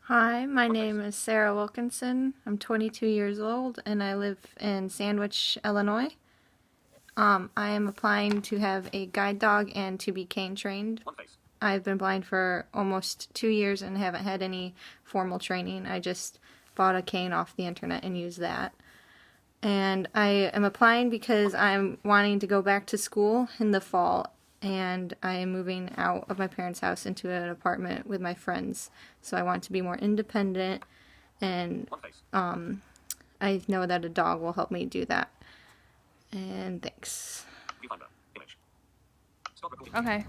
Hi, my name is Sarah Wilkinson. I'm 22 years old and I live in Sandwich, Illinois. I am applying to have a guide dog and to be cane trained. I've been blind for almost 2 years and haven't had any formal training. I just bought a cane off the internet and used that. And I am applying because I'm wanting to go back to school in the fall, and I am moving out of my parents' house into an apartment with my friends. So I want to be more independent, and I know that a dog will help me do that. And thanks. Okay.